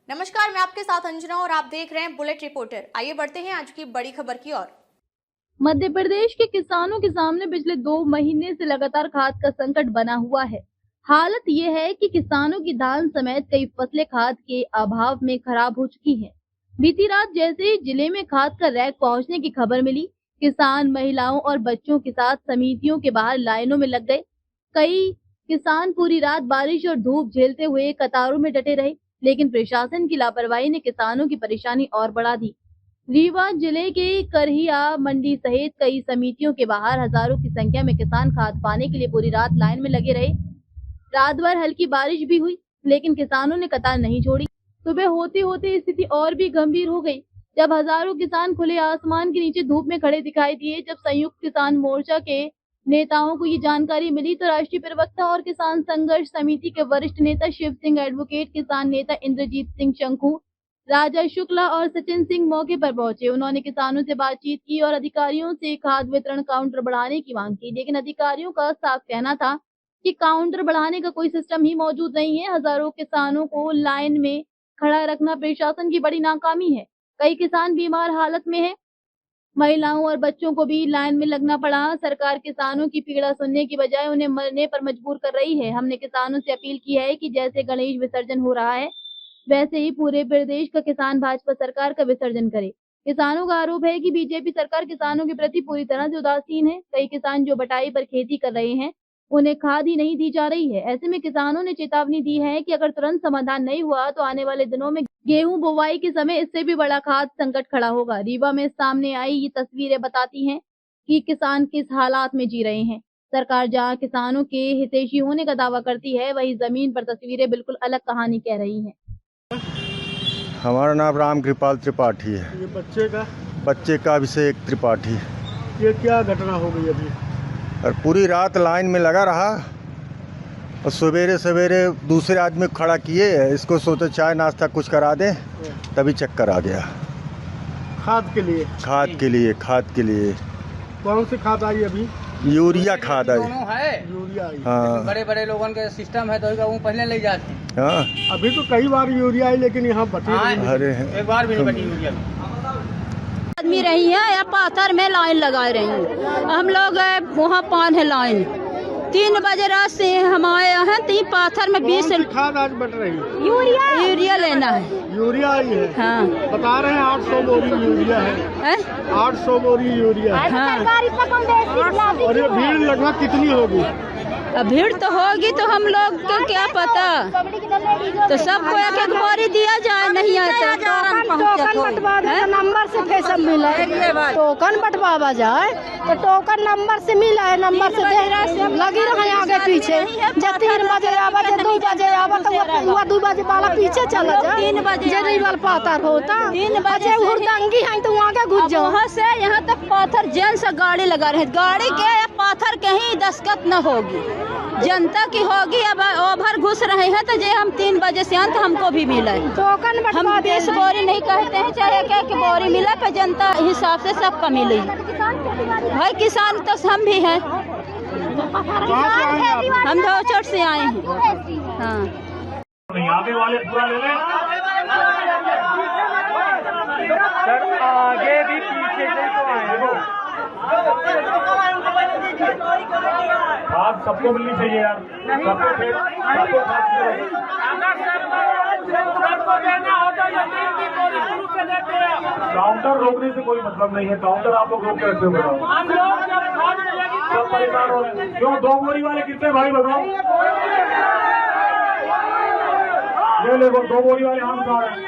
नमस्कार, मैं आपके साथ अंजना और आप देख रहे हैं बुलेट रिपोर्टर। आइए बढ़ते हैं आज की बड़ी खबर की ओर। मध्य प्रदेश के किसानों के सामने पिछले 2 महीने से लगातार खाद का संकट बना हुआ है। हालत ये है कि किसानों की धान समेत कई फसलें खाद के अभाव में खराब हो चुकी हैं। बीती रात जैसे ही जिले में खाद का रैक पहुंचने की खबर मिली, किसान महिलाओं और बच्चों के साथ समितियों के बाहर लाइनों में लग गए। कई किसान पूरी रात बारिश और धूप झेलते हुए कतारों में डटे रहे, लेकिन प्रशासन की लापरवाही ने किसानों की परेशानी और बढ़ा दी। रीवा जिले के करहिया मंडी सहित कई समितियों के बाहर हजारों की संख्या में किसान खाद पाने के लिए पूरी रात लाइन में लगे रहे। रात भर हल्की बारिश भी हुई, लेकिन किसानों ने कतार नहीं छोड़ी। सुबह होते होते स्थिति और भी गंभीर हो गई, जब हजारों किसान खुले आसमान के नीचे धूप में खड़े दिखाई दिए। जब संयुक्त किसान मोर्चा के नेताओं को ये जानकारी मिली तो राष्ट्रीय प्रवक्ता और किसान संघर्ष समिति के वरिष्ठ नेता शिव सिंह, एडवोकेट किसान नेता इंद्रजीत सिंह शंकु, राजा शुक्ला और सचिन सिंह मौके पर पहुंचे। उन्होंने किसानों से बातचीत की और अधिकारियों से खाद वितरण काउंटर बढ़ाने की मांग की, लेकिन अधिकारियों का साफ कहना था कि काउंटर बढ़ाने का कोई सिस्टम ही मौजूद नहीं है। हजारों किसानों को लाइन में खड़ा रखना प्रशासन की बड़ी नाकामी है। कई किसान बीमार हालत में है, महिलाओं और बच्चों को भी लाइन में लगना पड़ा। सरकार किसानों की पीड़ा सुनने की बजाय उन्हें मरने पर मजबूर कर रही है। हमने किसानों से अपील की है कि जैसे गणेश विसर्जन हो रहा है, वैसे ही पूरे प्रदेश का किसान भाजपा सरकार का विसर्जन करे। किसानों का आरोप है कि बीजेपी सरकार किसानों के प्रति पूरी तरह से उदासीन है। कई किसान जो बटाई पर खेती कर रहे हैं, उन्हें खाद ही नहीं दी जा रही है। ऐसे में किसानों ने चेतावनी दी है कि अगर तुरंत समाधान नहीं हुआ तो आने वाले दिनों में गेहूं बुवाई के समय इससे भी बड़ा खाद संकट खड़ा होगा। रीवा में सामने आई ये तस्वीरें बताती हैं कि किसान किस हालात में जी रहे हैं। सरकार जहां किसानों के हितैषी होने का दावा करती है, वहीं जमीन पर तस्वीरें बिल्कुल अलग कहानी कह रही हैं। हमारा नाम राम कृपाल त्रिपाठी है। ये बच्चे का अभिषेक त्रिपाठी। ये क्या घटना हो गई अभी? और पूरी रात लाइन में लगा रहा और सवेरे सवेरे दूसरे आदमी को खड़ा किए, इसको सोचे चाय नाश्ता कुछ करा दें, तभी चक्कर आ गया। खाद के लिए खाद के लिए कौन सी खाद आई अभी? यूरिया खाद आई। यूरिया आई। हाँ बड़े बड़े लोगों के सिस्टम है तो वो पहले ले जाती। हाँ, अभी तो कई बार यूरिया आई, लेकिन यहाँ बची नहीं। अरे एक बार भी नहीं बटी यूरिया। आदमी रही है या पाथर में लाइन लगा रही हैं। हम लोग वहाँ पान है लाइन 3 बजे रात से हम आए हैं। 3 पाथर में 20 खाद आज बट रही है। यूरिया लेना है। यूरिया आई है। हाँ, बता रहे हैं 800 बोरी यूरिया है। 800 बोरी यूरिया है। हाँ। और ये भीड़ लगभग कितनी होगी? अब भीड़ तो होगी, तो हम लोग को क्या पता, तो सबको एक एक बोरी दिया जाए। नहीं आता टोकन बंटवा दे तो नंबर से पैसा मिला है। टोकन बंटवा जाए तो टोकन नंबर से मिला है। नंबर से लगी रहे आगे पीछे। जब 3 बजे आवा, जब 2 बजे आवा तो वो 2 बजे वाला पीछे चला जाए। 3 बजे जरी वाला पाथर होता 3 बजे हुरदंगी है तो आगे घुस जाओ। वहाँ से यहाँ तक पाथर जन से गाड़ी लगा रहे, गाड़ी के या पाथर कहीं दस्खत न होगी, जनता की होगी। अब ओभर घुस रहे हैं तो जे हम 3 बजे से अंत हमको भी मिला है। टोकन हम 20 बोरी नहीं कहते हैं, चाहे एक बोरी मिला पर जनता हिसाब से सबका मिले। भाई किसान तो हम भी हैं। हम धोचट से आए हैं। हाँ, आगे वाले पूरा ले लें। सर आगे भी पीछे से तो आए हो। खाद सबको मिलनी चाहिए यार। सबको काउंटर रोकने से कोई मतलब नहीं है। काउंटर आप लोग रोक के रखते हो। सब परेशान हो रहे हैं। क्यों 2 बोरी वाले कितने भाई बताओ? ये देखो 2 बोरी वाले हम खा रहे हैं।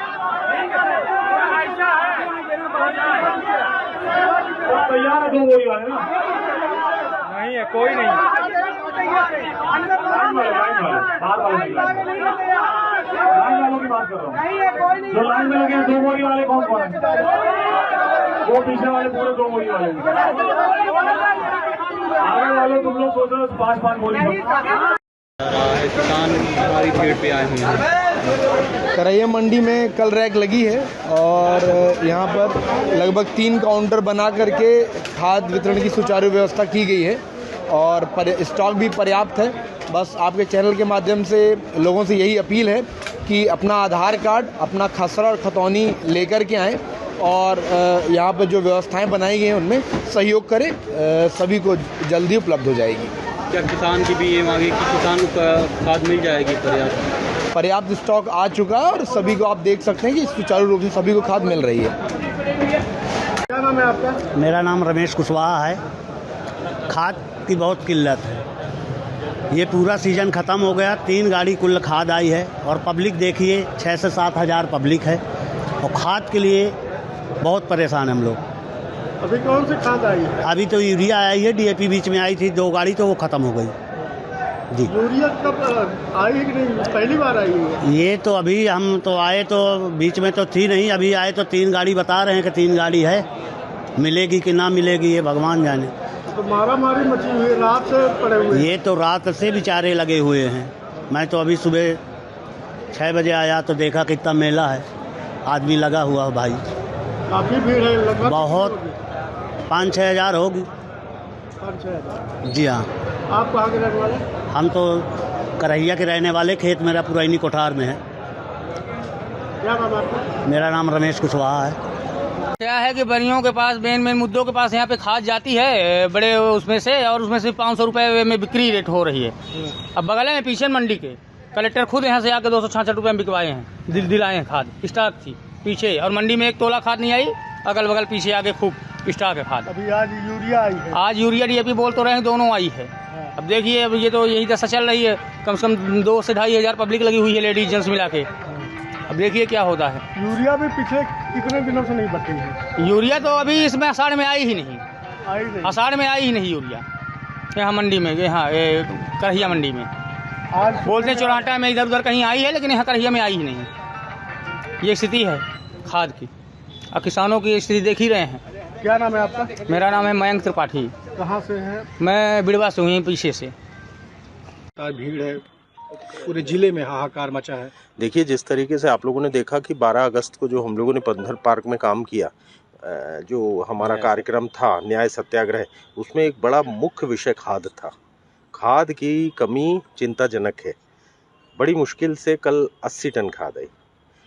तैयार है 2 बोरी वाले ना? नहीं है, कोई नहीं। लाइन वालों की बात कर रहा हूँ। जो लाइन में लगे 2 बोरी वाले कौन कौन है? वो पीछे वाले पूरे 2 बोरी वाले। आगे वाले तुम लोग सोच रहे हो 5-5 बोरी। किसान हमारी भीड़ पे आए हुए हैं। करहिया मंडी में कल रैक लगी है और यहाँ पर लगभग 3 काउंटर बना करके खाद वितरण की सुचारू व्यवस्था की गई है और स्टॉक भी पर्याप्त है। बस आपके चैनल के माध्यम से लोगों से यही अपील है कि अपना आधार कार्ड, अपना खसरा और खतौनी लेकर के आएँ और यहाँ पर जो व्यवस्थाएं बनाई गई हैं उनमें सहयोग करें। सभी को जल्दी उपलब्ध हो जाएगी। क्या किसान की भी ये मांगी कि किसान को खाद मिल जाएगी पर्याप्त स्टॉक आ चुका है और सभी को आप देख सकते हैं कि सुचारू रूप से सभी को खाद मिल रही है। क्या नाम है आपका? मेरा नाम रमेश कुशवाहा है। खाद की बहुत किल्लत है। ये पूरा सीजन ख़त्म हो गया, 3 गाड़ी कुल खाद आई है और पब्लिक देखिए 6 से 7 हज़ार पब्लिक है और खाद के लिए बहुत परेशान हम लोग। अभी कौन सी खाद आई है? अभी तो यूरिया आई है, DAP बीच में आई थी 2 गाड़ी, तो वो ख़त्म हो गई जी। यूरिया कब आई है कि नहीं? पहली बार आई है ये तो अभी हम तो आए तो बीच में तो थी नहीं, अभी आए तो 3 गाड़ी बता रहे हैं कि 3 गाड़ी है। मिलेगी कि ना मिलेगी ये भगवान जाने। तो मारा मारी मची हुई है, रात से पड़े हुए। ये तो रात से बेचारे लगे हुए हैं। मैं तो अभी सुबह 6 बजे आया तो देखा कितना मेला है, आदमी लगा हुआ भाई। काफी भीड़ है लगभग बहुत 5-6 हज़ार होगी। 5-6 हज़ार जी हाँ। आप कहाँ के रहने वाले? हम तो करहिया के रहने वाले, खेत मेरा पुरानी कोठार में है। क्या नाम है आपका? मेरा नाम रमेश कुशवाहा है। क्या है कि बनियों के पास मेन मुद्दों के पास यहाँ पे खाद जाती है बड़े उसमें से, और उसमें से 500 रुपये में बिक्री रेट हो रही है। अब बगल में पीछे मंडी के कलेक्टर खुद यहाँ से आके 266 रुपये में बिकवाए हैं, दिलाए हैं खाद। स्टॉक थी पीछे और मंडी में 1 तोला खाद नहीं आई, अगल बगल पीछे आगे खूब स्टॉक है खाद। अभी आज यूरिया आई है। आज यूरिया DAP बोल तो रहे हैं, दोनों आई है। अब देखिए अब ये तो यही दशा चल रही है। कम से कम 2 से 2.5 हज़ार पब्लिक लगी हुई है, लेडीज जेंट्स मिला के। अब देखिए क्या होता है। यूरिया भी पिछले कितने दिनों से नहीं बची है। यूरिया तो अभी इसमें आषाढ़ में आई ही नहीं, आषाढ़ में आई ही नहीं यूरिया यहाँ मंडी में, यहाँ करहिया मंडी में। आज बोलते हैं चौराटा में इधर उधर कहीं आई है, लेकिन यहाँ करहिया में आई ही नहीं। ये स्थिति है खाद की। अब किसानों की स्थिति देख ही रहे हैं। क्या नाम है आपका? मेरा नाम है मयंक त्रिपाठी। कहाँ से है? मैं बिड़वा से हूँ, पीछे से। भीड़ है, पूरे जिले में हाहाकार मचा है। देखिए, जिस तरीके से आप लोगों ने देखा कि 12 अगस्त को जो हम लोगों ने पंधर पार्क में काम किया, जो हमारा कार्यक्रम था न्याय सत्याग्रह, उसमें एक बड़ा मुख्य विषय खाद था। खाद की कमी चिंताजनक है। बड़ी मुश्किल से कल 80 टन खाद आई।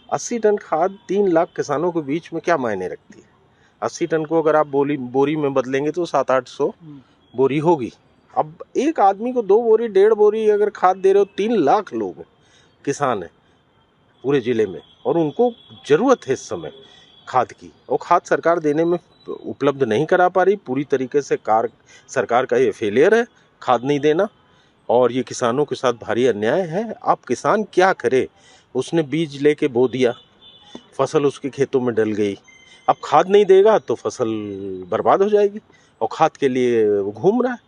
80 टन खाद 3 लाख किसानों के बीच में क्या मायने रखती है? 80 टन को अगर आप बोरी में बदलेंगे तो 700-800 बोरी होगी। अब एक आदमी को 2 बोरी 1.5 बोरी अगर खाद दे रहे हो, 3 लाख लोग किसान हैं पूरे ज़िले में और उनको ज़रूरत है इस समय खाद की, और खाद सरकार देने में उपलब्ध नहीं करा पा रही। पूरी तरीके से सरकार का ये फेलियर है खाद नहीं देना, और ये किसानों के साथ भारी अन्याय है। अब किसान क्या करे? उसने बीज लेके बो दिया, फसल उसके खेतों में डल गई, अब खाद नहीं देगा तो फसल बर्बाद हो जाएगी और खाद के लिए वो घूम रहा है।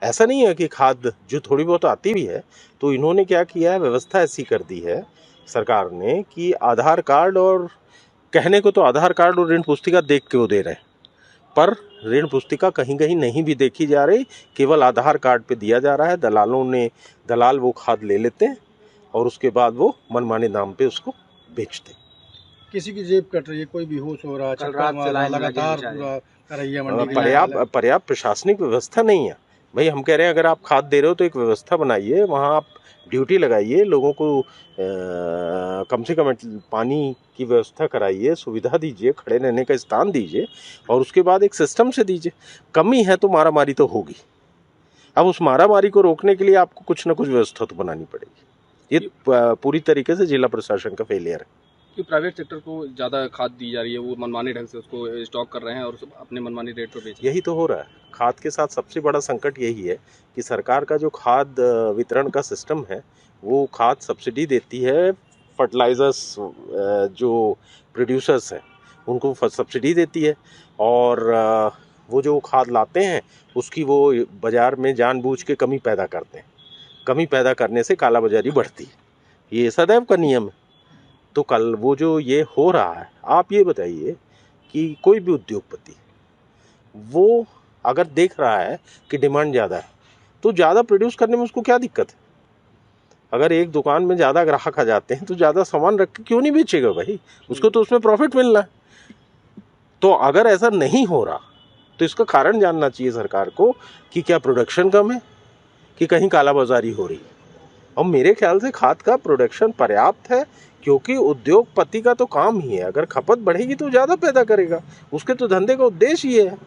ऐसा नहीं है कि खाद जो थोड़ी बहुत आती भी है, तो इन्होंने क्या किया है, व्यवस्था ऐसी कर दी है सरकार ने कि आधार कार्ड, और कहने को तो आधार कार्ड और ऋण पुस्तिका देख के वो दे रहे हैं, पर ऋण पुस्तिका कहीं कहीं नहीं भी देखी जा रही, केवल आधार कार्ड पे दिया जा रहा है। दलाल वो खाद ले लेते हैं और उसके बाद वो मनमाने दाम पे उसको बेचते हैं। किसी की जेब कट रही है, कोई बेहोश हो रहा है, लगातार पर्याप्त प्रशासनिक व्यवस्था नहीं है। भाई हम कह रहे हैं अगर आप खाद दे रहे हो तो एक व्यवस्था बनाइए, वहाँ आप ड्यूटी लगाइए, लोगों को कम से कम पानी की व्यवस्था कराइए, सुविधा दीजिए, खड़े रहने का स्थान दीजिए, और उसके बाद एक सिस्टम से दीजिए। कमी है तो मारामारी तो होगी। अब उस मारामारी को रोकने के लिए आपको कुछ ना कुछ व्यवस्था तो बनानी पड़ेगी। ये पूरी तरीके से जिला प्रशासन का फेलियर है कि प्राइवेट सेक्टर को ज़्यादा खाद दी जा रही है, वो मनमाने ढंग से उसको स्टॉक कर रहे हैं और अपने मनमाने रेट पर बेच रहे हैं। यही तो हो रहा है। खाद के साथ सबसे बड़ा संकट यही है कि सरकार का जो खाद वितरण का सिस्टम है, वो खाद सब्सिडी देती है। फर्टिलाइजर्स जो प्रोड्यूसर्स हैं उनको सब्सिडी देती है, और वो जो खाद लाते हैं उसकी वो बाज़ार में जानबूझ के कमी पैदा करते हैं। कमी पैदा करने से कालाबाजारी बढ़ती है, ये सदैव का नियम है। तो कल वो जो ये हो रहा है, आप ये बताइए कि कोई भी उद्योगपति वो अगर देख रहा है कि डिमांड ज़्यादा है तो ज़्यादा प्रोड्यूस करने में उसको क्या दिक्कत है? अगर एक दुकान में ज़्यादा ग्राहक आ जाते हैं तो ज़्यादा सामान रख के क्यों नहीं बेचेगा भाई? उसको तो उसमें प्रॉफिट मिलना है। तो अगर ऐसा नहीं हो रहा तो इसका कारण जानना चाहिए सरकार को कि क्या प्रोडक्शन कम है कि कहीं कालाबाजारी हो रही है। और मेरे ख्याल से खाद का प्रोडक्शन पर्याप्त है, क्योंकि उद्योगपति का तो काम ही है, अगर खपत बढ़ेगी तो ज़्यादा पैदा करेगा, उसके तो धंधे का उद्देश्य ये है।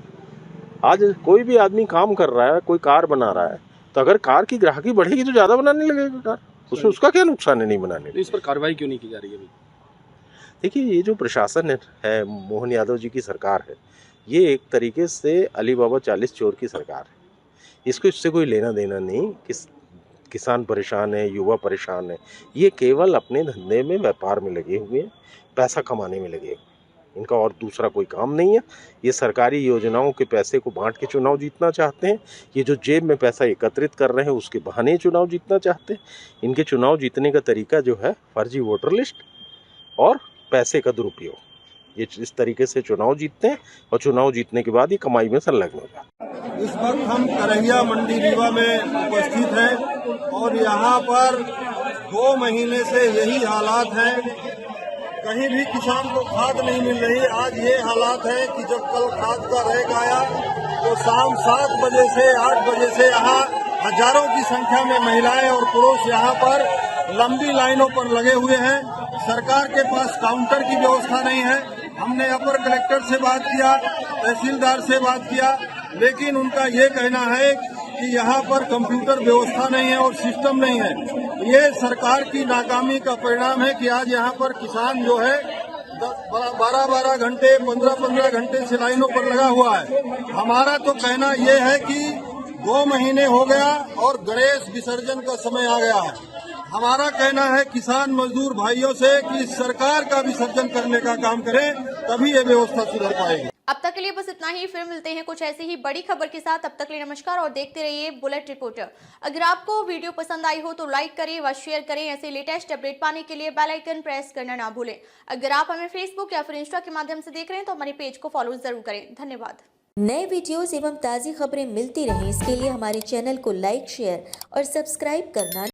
आज कोई भी आदमी काम कर रहा है, कोई कार बना रहा है, तो अगर कार की ग्राहकी बढ़ेगी तो ज़्यादा बनाने लगेगा कार, उसमें उसका क्या नुकसान है नहीं बनाने में। इस पर कार्रवाई क्यों नहीं की जा रही है अभी? देखिए, ये जो प्रशासन है, मोहन यादव जी की सरकार है, ये एक तरीके से अली बाबा 40 चोर की सरकार है। इसको इससे कोई लेना देना नहीं, किसान परेशान है, युवा परेशान है, ये केवल अपने धंधे में, व्यापार में लगे हुए हैं, पैसा कमाने में लगे हुए हैं, इनका और दूसरा कोई काम नहीं है। ये सरकारी योजनाओं के पैसे को बांट के चुनाव जीतना चाहते हैं, ये जो जेब में पैसा एकत्रित कर रहे हैं उसके बहाने चुनाव जीतना चाहते हैं। इनके चुनाव जीतने का तरीका जो है फर्जी वोटर लिस्ट और पैसे का दुरुपयोग, ये इस तरीके से चुनाव जीतते हैं और चुनाव जीतने के बाद ये कमाई में संलग्न हो जाते हैं। इस वक्त हम करैया मंडी रीवा में उपस्थित हैं और यहाँ पर 2 महीने से यही हालात हैं, कहीं भी किसान को खाद नहीं मिल रही। आज ये हालात है कि जब कल खाद का रैक आया तो शाम 7 बजे से 8 बजे से यहाँ हजारों की संख्या में महिलाएं और पुरुष यहाँ पर लंबी लाइनों पर लगे हुए हैं। सरकार के पास काउंटर की व्यवस्था नहीं है। हमने अपर कलेक्टर से बात किया, तहसीलदार से बात किया, लेकिन उनका ये कहना है कि यहाँ पर कंप्यूटर व्यवस्था नहीं है और सिस्टम नहीं है। ये सरकार की नाकामी का परिणाम है कि आज यहाँ पर किसान जो है 12-12 घंटे 15-15 घंटे से लाइनों पर लगा हुआ है। हमारा तो कहना ये है कि 2 महीने हो गया और गणेश विसर्जन का समय आ गया है। हमारा कहना है किसान मजदूर भाइयों से कि सरकार का विसर्जन करने का काम करें, तभी ये व्यवस्था सुधर पाएगी। अब तक के लिए बस इतना ही। फिर मिलते हैं कुछ ऐसी ही बड़ी खबर के साथ। अब तक के लिए नमस्कार और देखते रहिए बुलेट रिपोर्टर। अगर आपको वीडियो पसंद आई हो तो लाइक करें व शेयर करें। ऐसे लेटेस्ट अपडेट पाने के लिए बेल आइकन प्रेस करना ना भूलें। अगर आप हमें फेसबुक या फिर इंस्टा के माध्यम से देख रहे हैं तो हमारे पेज को फॉलो जरूर करें। धन्यवाद। नए वीडियोस एवं ताज़ी खबरें मिलती रहें, इसके लिए हमारे चैनल को लाइक, शेयर और सब्सक्राइब करना